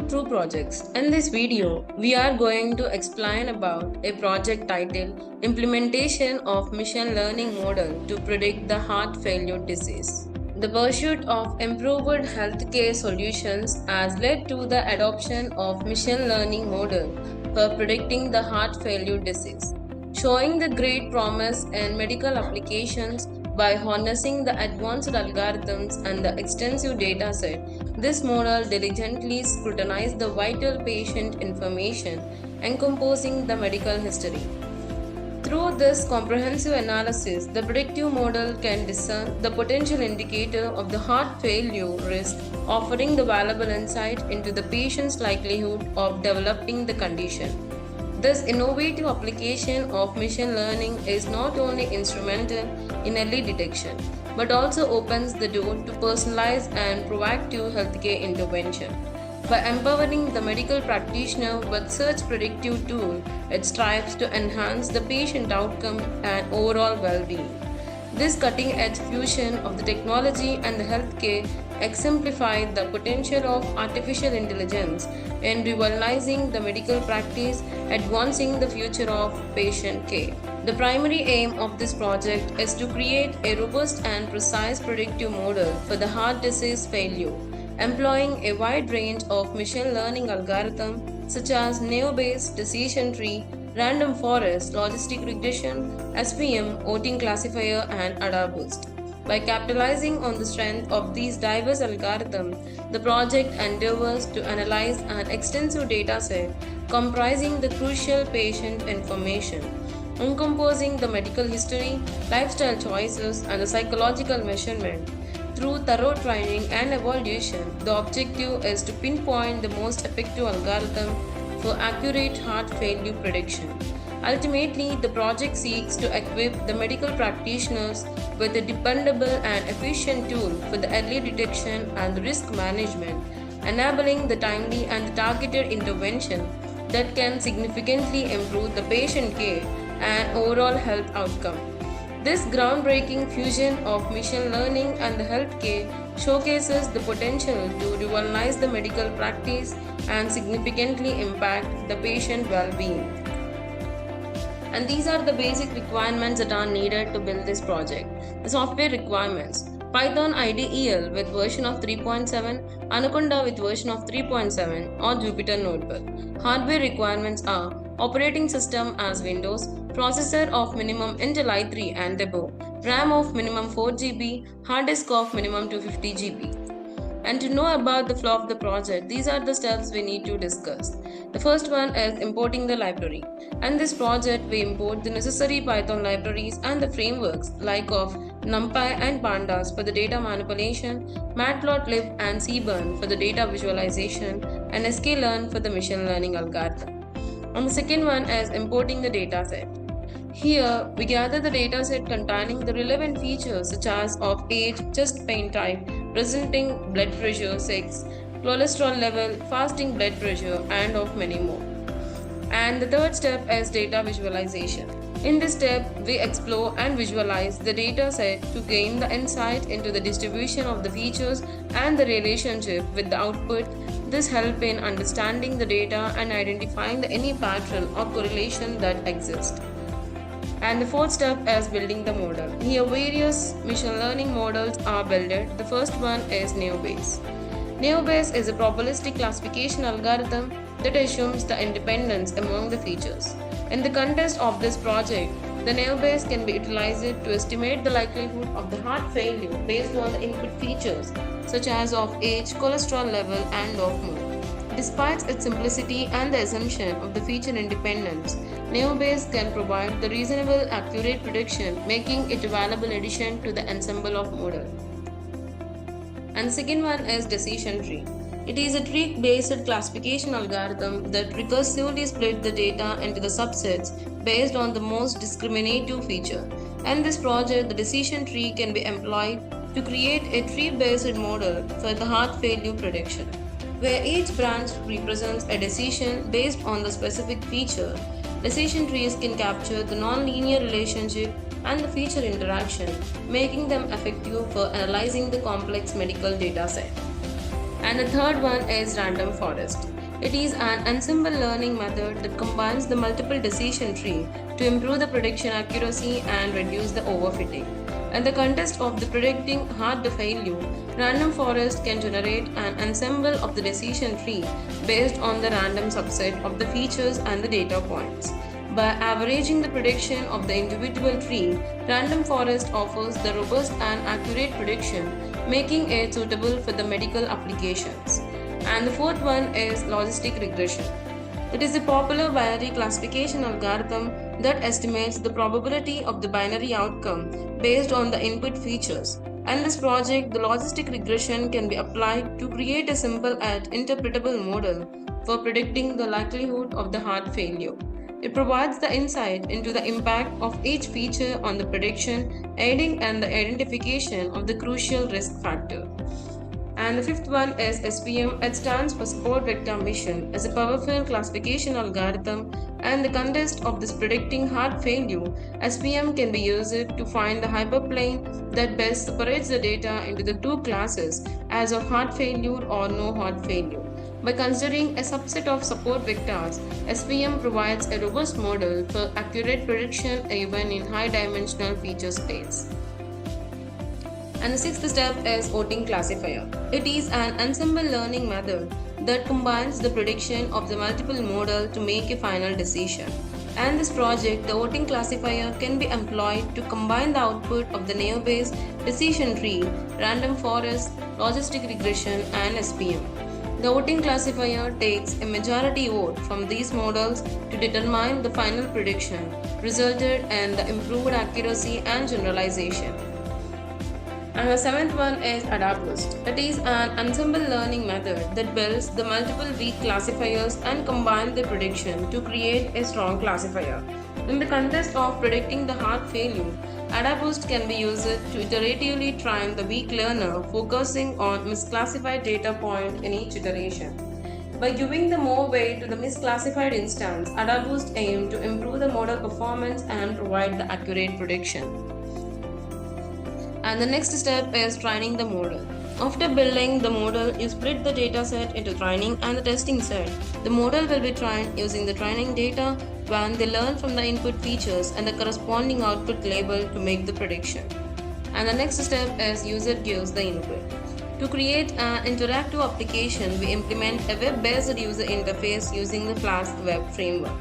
true projects. In this video, we are going to explain about a project titled Implementation of Machine Learning Model to Predict the Heart Failure Disease. The pursuit of improved healthcare solutions has led to the adoption of machine learning model for predicting the heart failure disease, showing the great promise in medical applications by harnessing the advanced algorithms and the extensive data set. This model diligently scrutinizes the vital patient information encompassing the medical history. Through this comprehensive analysis, the predictive model can discern the potential indicator of the heart failure risk, offering the valuable insight into the patient's likelihood of developing the condition. This innovative application of machine learning is not only instrumental in early detection, but also opens the door to personalized and proactive healthcare intervention. By empowering the medical practitioner with such predictive tool, it strives to enhance the patient outcome and overall well-being. This cutting-edge fusion of the technology and the healthcare exemplifies the potential of artificial intelligence in revolutionizing the medical practice, advancing the future of patient care. The primary aim of this project is to create a robust and precise predictive model for the heart disease failure, employing a wide range of machine learning algorithms such as neo-based decision tree, random forest, logistic regression, SPM, voting classifier, and AdaBoost. By capitalizing on the strength of these diverse algorithms, the project endeavors to analyze an extensive dataset comprising the crucial patient information, encompassing the medical history, lifestyle choices, and the psychological measurement. Through thorough training and evaluation, the objective is to pinpoint the most effective algorithm for accurate heart failure prediction. Ultimately, the project seeks to equip the medical practitioners with a dependable and efficient tool for the early detection and the risk management, enabling the timely and targeted intervention that can significantly improve the patient care and overall health outcome. This groundbreaking fusion of machine learning and the healthcare showcases the potential to revolutionize the medical practice and significantly impact the patient well-being. And these are the basic requirements that are needed to build this project. The software requirements: Python IDEL with version of 3.7, Anaconda with version of 3.7, or Jupyter Notebook. Hardware requirements are operating system as Windows, processor of minimum Intel i3 and above, RAM of minimum 4 GB, hard disk of minimum 250 GB. And to know about the flow of the project, these are the steps we need to discuss. The first one is importing the library. In this project, we import the necessary Python libraries and the frameworks like of NumPy and Pandas for the data manipulation, Matplotlib and Seaborn for the data visualization, and sklearn for the machine learning algorithm. And the second one is importing the dataset. Here, we gather the dataset containing the relevant features such as of age, chest pain type, presenting blood pressure, sex, cholesterol level, fasting blood pressure, and of many more. And the third step is data visualization. In this step, we explore and visualize the data set to gain the insight into the distribution of the features and the relationship with the output. This helps in understanding the data and identifying any pattern or correlation that exists. And the fourth step is building the model. Here various machine learning models are built. The first one is Neo-Bayes. Neo-Bayes is a probabilistic classification algorithm that assumes the independence among the features. In the context of this project, the Neo-Bayes can be utilized to estimate the likelihood of the heart failure based on the input features such as of age, cholesterol level, and of mood. Despite its simplicity and the assumption of the feature independence, Neo-Bayes can provide the reasonable accurate prediction, making it a valuable addition to the ensemble of model. And the second one is decision tree. It is a tree-based classification algorithm that recursively splits the data into the subsets based on the most discriminative feature. In this project, the decision tree can be employed to create a tree-based model for the heart failure prediction, where each branch represents a decision based on the specific feature. Decision trees can capture the non-linear relationship and the feature interaction, making them effective for analyzing the complex medical data set. And the third one is random forest. It is an ensemble learning method that combines the multiple decision tree to improve the prediction accuracy and reduce the overfitting. In the context of the predicting hard failure, random forest can generate an ensemble of the decision tree based on the random subset of the features and the data points. By averaging the prediction of the individual tree, random forest offers the robust and accurate prediction, making it suitable for the medical applications. And the fourth one is logistic regression. It is a popular binary classification algorithm that estimates the probability of the binary outcome based on the input features. In this project, the logistic regression can be applied to create a simple and interpretable model for predicting the likelihood of the heart failure. It provides the insight into the impact of each feature on the prediction, aiding in the identification of the crucial risk factor. And the fifth one is SPM. It stands for Support Vector Mission. It's a powerful classification algorithm, and the context of this predicting heart failure, SPM can be used to find the hyperplane that best separates the data into the two classes as of heart failure or no heart failure. By considering a subset of support vectors, SPM provides a robust model for accurate prediction even in high dimensional feature space. And the sixth step is voting classifier. It is an ensemble learning method that combines the prediction of the multiple model to make a final decision. And this project, the voting classifier can be employed to combine the output of the neo-based decision tree, random forest, logistic regression, and SPM. The voting classifier takes a majority vote from these models to determine the final prediction, resulted in the improved accuracy and generalization. And the seventh one is AdaBoost. It is an ensemble learning method that builds the multiple weak classifiers and combines the prediction to create a strong classifier. In the context of predicting the heart failure, AdaBoost can be used to iteratively train the weak learner, focusing on misclassified data point in each iteration. By giving the more weight to the misclassified instance, AdaBoost aims to improve the model performance and provide the accurate prediction. And the next step is training the model. After building the model, you split the data set into training and the testing set. The model will be trained using the training data when they learn from the input features and the corresponding output label to make the prediction. And the next step is user gives the input. To create an interactive application, we implement a web-based user interface using the Flask web framework.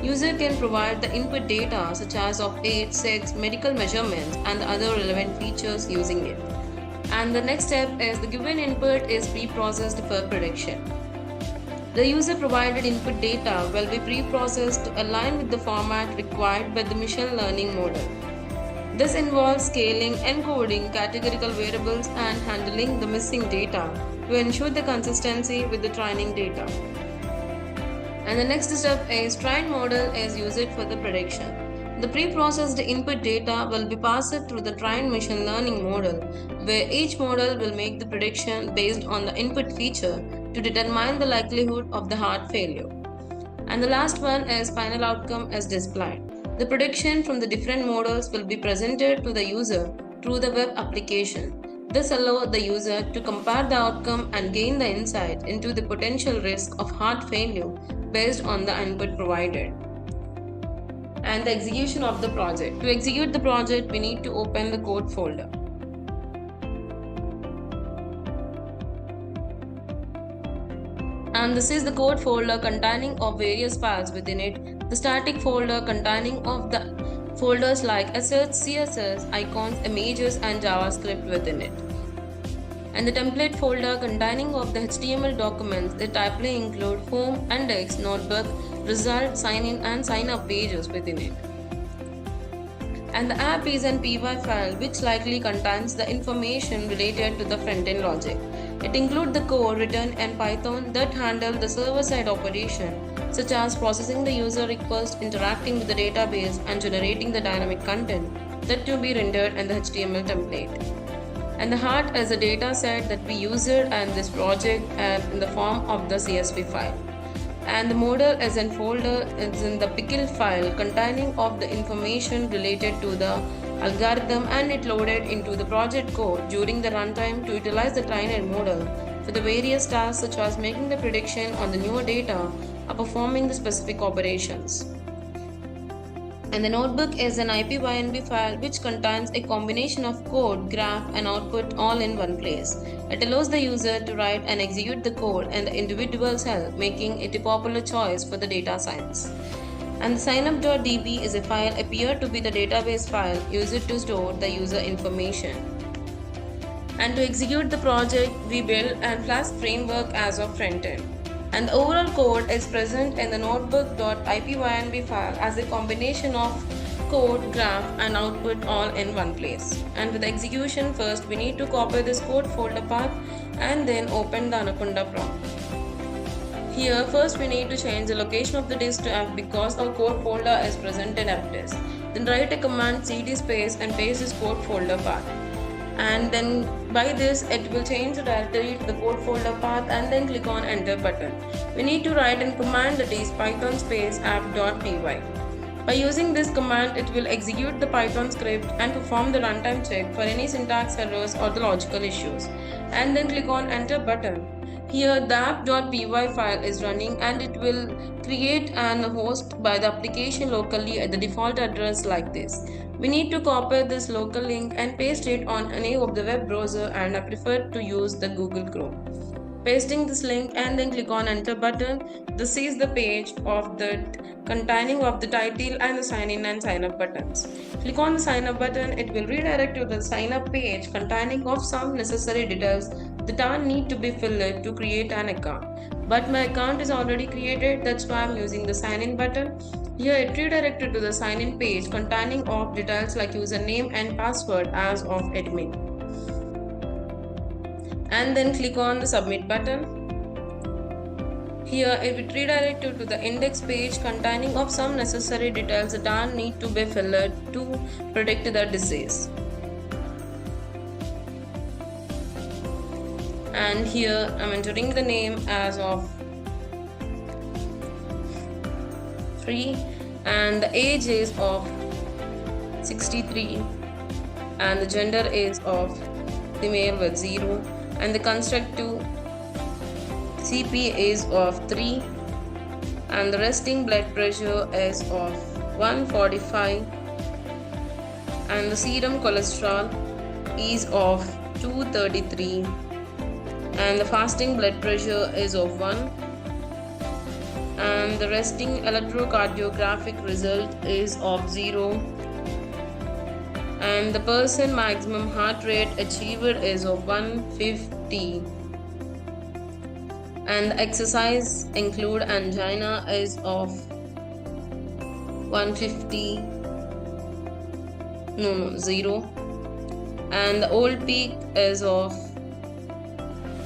User can provide the input data such as of age, sex, medical measurements, and the other relevant features using it. And the next step is the given input is pre-processed for prediction. The user provided input data will be pre-processed to align with the format required by the machine learning model. This involves scaling, encoding categorical variables, and handling the missing data to ensure the consistency with the training data. And the next step is trained model is used for the prediction. The pre-processed input data will be passed through the trained machine learning model, where each model will make the prediction based on the input feature to determine the likelihood of the heart failure. And the last one is final outcome as displayed. The prediction from the different models will be presented to the user through the web application. This allows the user to compare the outcome and gain the insight into the potential risk of heart failure based on the input provided. And the execution of the project. To execute the project, we need to open the code folder. And this is the code folder containing of various files within it. The static folder containing of the folders like assets, CSS, icons, images, and JavaScript within it. And the template folder containing of the HTML documents that typically include home, index, notebook, result, sign-in, and sign-up pages within it. And the app is an py file which likely contains the information related to the front-end logic. It includes the code written in Python that handles the server-side operation, such as processing the user request, interacting with the database, and generating the dynamic content that to be rendered in the HTML template. And the heart is a data set that we used in this project and in the form of the CSV file. And the model is in folder is in the pickle file containing of the information related to the algorithm, and it loaded into the project code during the runtime to utilize the trained model for the various tasks such as making the prediction on the newer data or performing the specific operations. And the notebook is an IPYNB file which contains a combination of code, graph, and output all in one place. It allows the user to write and execute the code in the individual cell, making it a popular choice for the data science. And the signup.db is a file appeared to be the database file used to store the user information. And to execute the project, we build and Flask framework as of frontend. And the overall code is present in the notebook.ipynb file as a combination of code, graph, and output all in one place. And with execution, first we need to copy this code folder path and then open the Anaconda prompt. Here, first we need to change the location of the disk to F because our code folder is present in fdisk. Then write a command cd space and paste this code folder path. And then by this it will change the directory to the code folder path and then click on enter button. We need to write in command that is python space app.py. By using this command it will execute the Python script and perform the runtime check for any syntax errors or the logical issues. And then click on enter button. Here the app.py file is running and it will create an host by the application locally at the default address like this. We need to copy this local link and paste it on any of the web browser, and I prefer to use the Google Chrome. Pasting this link and then click on enter button. This is the page of the containing of the title and the sign in and sign up buttons. Click on the sign up button. It will redirect to the sign up page containing of some necessary details that are need to be filled to create an account. But my account is already created, that's why I'm using the sign in button. Here it redirected to the sign in page containing of details like username and password as of admin. And then click on the submit button. Here it will redirect you to the index page containing of some necessary details that are need to be filled to predict the disease. And here I'm entering the name as of 3 and the age is of 63 and the gender is of female with 0 and the constructive CP is of 3 and the resting blood pressure is of 145 and the serum cholesterol is of 233 and the fasting blood pressure is of 1 and the resting electrocardiographic result is of 0 and the person maximum heart rate achieved is of 150 and the exercise include angina is of 0 and the old peak is of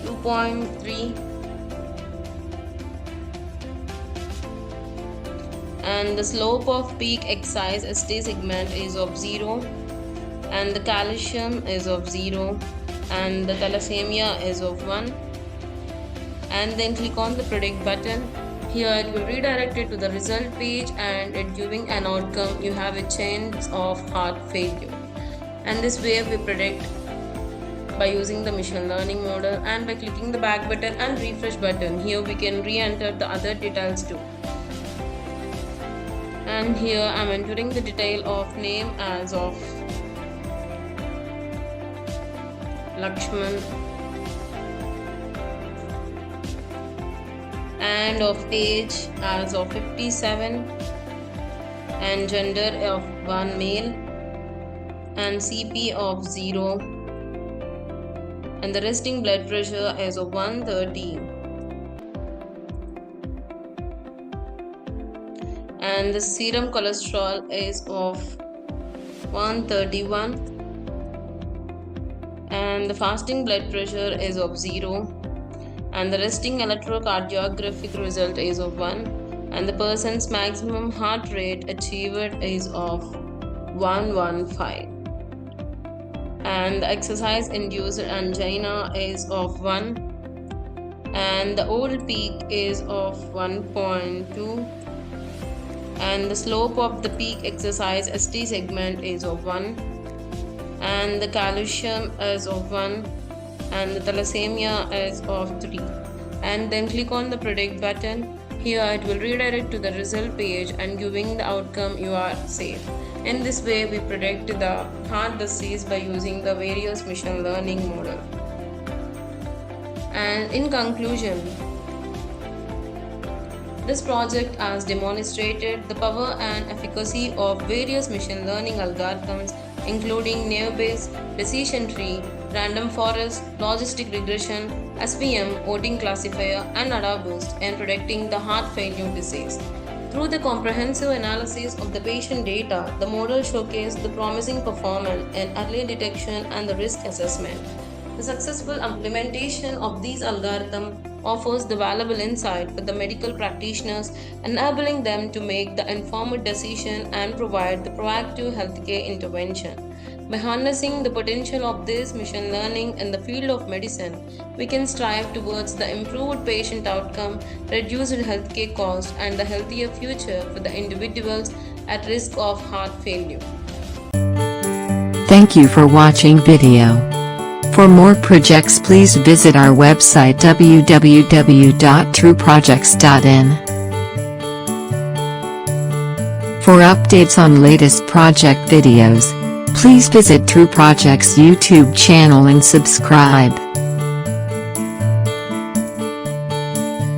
2.3 and the slope of peak exercise ST segment is of 0 and the calcium is of 0 and the thalassemia is of 1 and then click on the predict button. Here it will redirect it to the result page and it giving an outcome you have a chance of heart failure, and this way we predict by using the machine learning model. And by clicking the back button and refresh button, here we can re-enter the other details too. And here I am entering the detail of name as of Lakshman and of age as of 57 and gender of 1 male and CP of 0 and the resting blood pressure is of 130 and the serum cholesterol is of 131 and the fasting blood pressure is of 0 and the resting electrocardiographic result is of 1 and the person's maximum heart rate achieved is of 115 and the exercise induced angina is of 1 and the old peak is of 1.2 and the slope of the peak exercise ST segment is of 1 and the calcium is of 1 and the thalassemia is of 3. And then click on the predict button. Here it will redirect to the result page and giving the outcome you are safe. In this way we predict the heart disease by using the various machine learning model. And in conclusion, this project has demonstrated the power and efficacy of various machine learning algorithms including naive-bayes, decision tree, random forest, logistic regression, SVM, voting classifier, and AdaBoost in predicting the heart failure disease. Through the comprehensive analysis of the patient data, the model showcased the promising performance in early detection and the risk assessment. The successful implementation of these algorithms offers the valuable insight for the medical practitioners, enabling them to make the informed decision and provide the proactive healthcare intervention. By harnessing the potential of this machine learning in the field of medicine, we can strive towards the improved patient outcome, reduced healthcare costs, and the healthier future for the individuals at risk of heart failure. Thank you for watching video. For more projects, please visit our website www.trueprojects.in. For updates on latest project videos, please visit True Projects YouTube channel and subscribe.